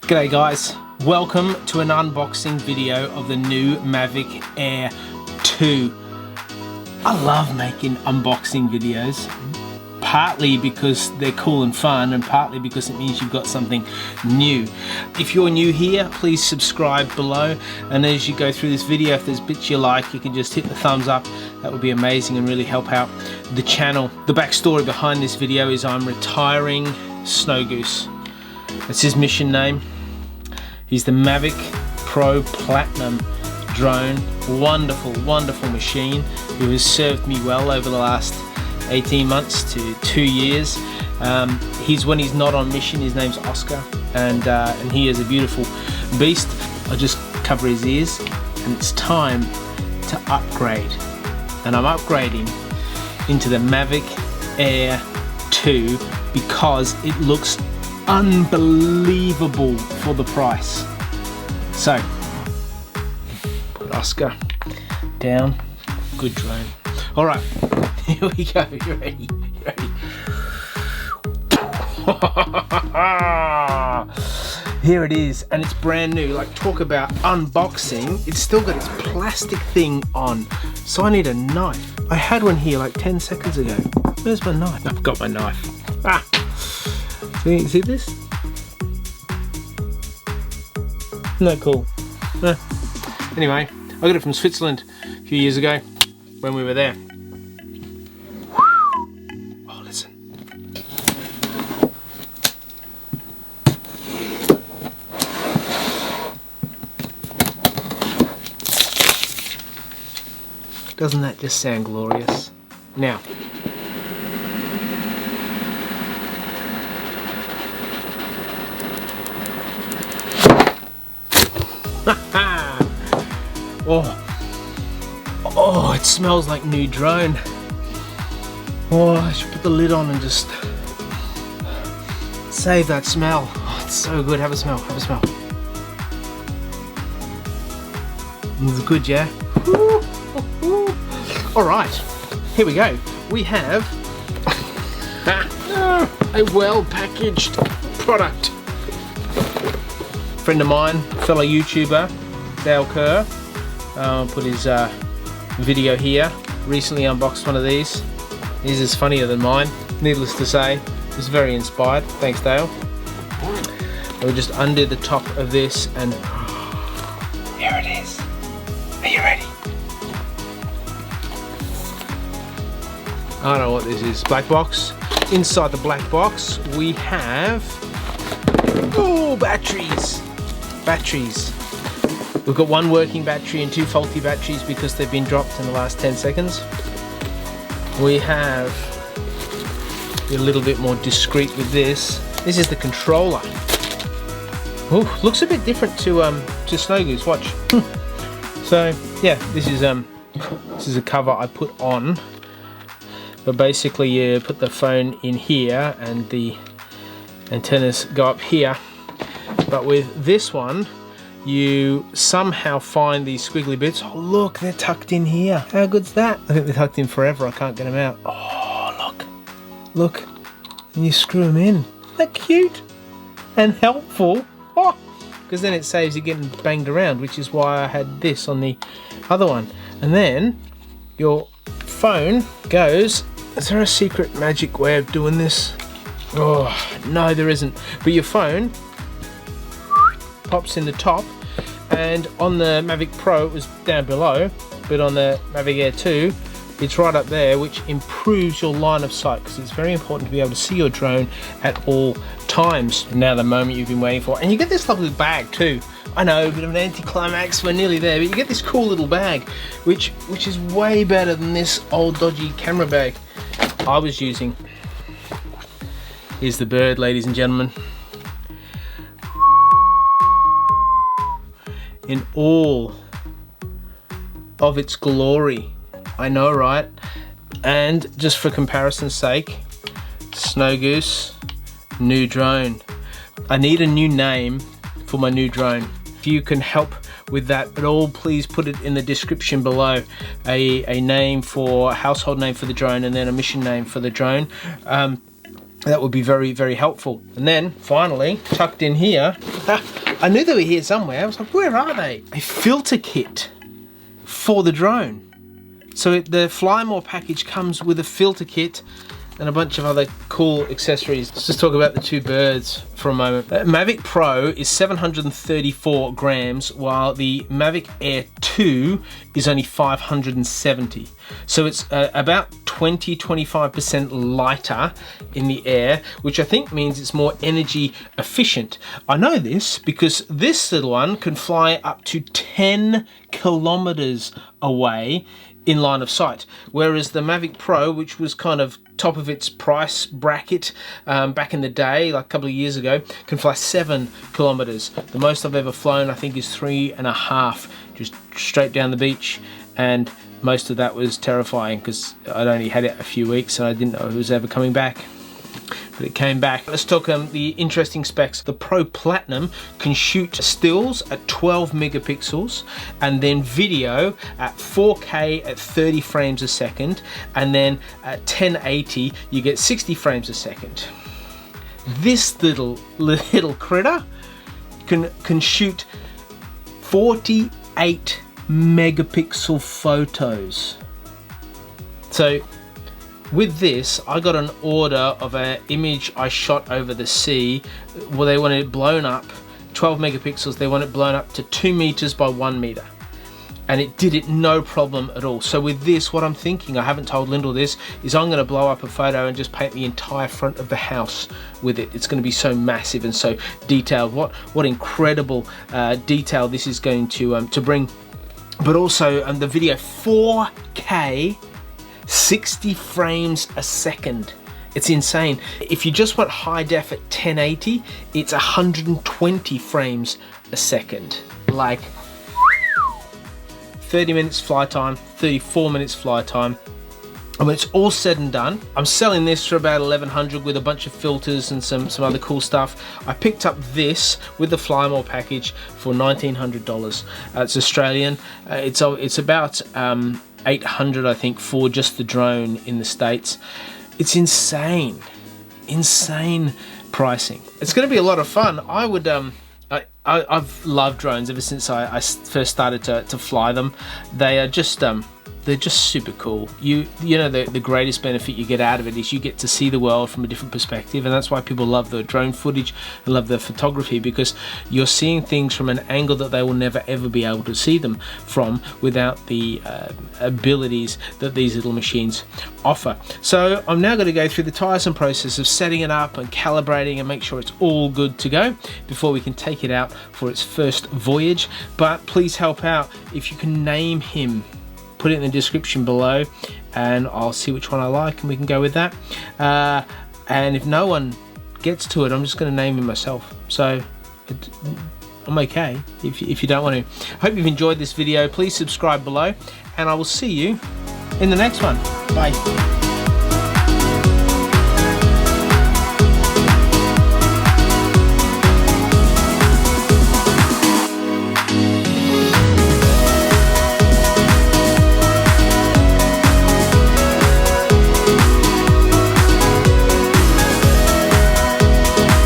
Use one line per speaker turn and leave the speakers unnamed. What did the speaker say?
G'day guys, welcome to an unboxing video of the new Mavic Air 2. I love making unboxing videos, partly because they're cool and fun and partly because it means you've got something new. If you're new here, please subscribe below, and as you go through this video, if there's bits you like, you can just hit the thumbs up. That would be amazing and really help out the channel. The backstory behind this video is I'm retiring Snow Goose. That's his mission name. He's the Mavic Pro Platinum drone. Wonderful, wonderful machine who has served me well over the last 18 months to 2 years. When he's not on mission, his name's Oscar, and he is a beautiful beast. I'll just cover his ears, and it's time to upgrade. And I'm upgrading into the Mavic Air 2 because it looks unbelievable for the price. So, put Oscar down. Good drone. All right, here we go. You ready? You ready? Here it is, and it's brand new. Like, talk about unboxing. It's still got its plastic thing on, so I need a knife. I had one here like 10 seconds ago. Where's my knife? I've got my knife. See this? Isn't that cool? Anyway, I got it from Switzerland a few years ago when we were there. Oh, listen. Doesn't that just sound glorious? Now, oh, it smells like new drone. Oh, I should put the lid on and just save that smell. Oh, it's so good. Have a smell, have a smell. It's good, yeah? All right, here we go. We have a well-packaged product. Friend of mine, fellow YouTuber, Dale Kerr, put his video here. Recently unboxed one of these. His is funnier than mine, needless to say. It was very inspired. Thanks, Dale. We'll just undo the top of this, and here it is. Are you ready? I don't know what this is. Black box. Inside the black box we have batteries. Batteries. We've got one working battery and two faulty batteries because they've been dropped in the last 10 seconds. We have, be a little bit more discreet with this. This is the controller. Ooh, looks a bit different to Snow Goose. Watch. So yeah, this is a cover I put on. But basically, you put the phone in here, and the antennas go up here. But with this one, you somehow find these squiggly bits. Oh look, they're tucked in here. How good's that? I think they're tucked in forever. I can't get them out. Oh look, and you screw them in. Isn't that cute and helpful? Oh, because then it saves you getting banged around, which is why I had this on the other one. And then your phone goes. Is there a secret magic way of doing this? Oh no, there isn't. But your phone pops in the top, and on the Mavic Pro it was down below, but on the Mavic Air 2 it's right up there, which improves your line of sight, because it's very important to be able to see your drone at all times. Now the moment you've been waiting for, and you get this lovely bag too. I know, a bit of an anticlimax, we're nearly there, but you get this cool little bag, which is way better than this old dodgy camera bag I was using. Here's the bird, ladies and gentlemen. In all of its glory. I know, right? And just for comparison's sake, Snow Goose, new drone. I need a new name for my new drone. If you can help with that at all, please put it in the description below. A name for, a household name for the drone, and then a mission name for the drone. that would be very, very helpful. And then finally, tucked in here, I knew they were here somewhere. I was like, where are they? A filter kit for the drone. So the Fly More package comes with a filter kit and a bunch of other cool accessories. Let's just talk about the two birds for a moment. Mavic Pro is 734 grams, while the Mavic Air 2 is only 570. So it's about 20-25% lighter in the air, which I think means it's more energy efficient. I know this because this little one can fly up to 10 kilometers away in line of sight, whereas the Mavic Pro, which was kind of top of its price bracket back in the day, like a couple of years ago, can fly 7 kilometers. The most I've ever flown, I think, is 3.5, just straight down the beach, and most of that was terrifying because I'd only had it a few weeks and I didn't know it was ever coming back. But it came back. Let's talk the interesting specs. The Pro Platinum can shoot stills at 12 megapixels and then video at 4K at 30 frames a second, and then at 1080 you get 60 frames a second. This little critter can shoot 48 megapixel photos. So with this, I got an order of an image I shot over the sea. Well, they wanted it blown up, 12 megapixels, they want it blown up to 2 meters by 1 meter. And it did it no problem at all. So with this, what I'm thinking, I haven't told Lyndall this, is I'm gonna blow up a photo and just paint the entire front of the house with it. It's gonna be so massive and so detailed. What incredible detail this is going to bring. But also the video, 4K, 60 frames a second. It's insane. If you just want high def at 1080, it's 120 frames a second. Like 30 minutes fly time, 34 minutes fly time. And when it's all said and done, I'm selling this for about $1,100 with a bunch of filters and some other cool stuff. I picked up this with the Fly More package for $1,900. It's Australian. It's about 800, I think, for just the drone in the States. It's insane pricing. It's going to be a lot of fun. I would I've loved drones ever since I first started to fly them. They are just they're just super cool. You know, the greatest benefit you get out of it is you get to see the world from a different perspective, and that's why people love the drone footage and love the photography, because you're seeing things from an angle that they will never ever be able to see them from without the abilities that these little machines offer. So I'm now going to go through the tiresome process of setting it up and calibrating and make sure it's all good to go before we can take it out for its first voyage. But please help out if you can name him. Put it in the description below and I'll see which one I like and we can go with that. And if no one gets to it, I'm just going to name him myself. So I'm okay if you don't want to. Hope you've enjoyed this video. Please subscribe below and I will see you in the next one. Bye.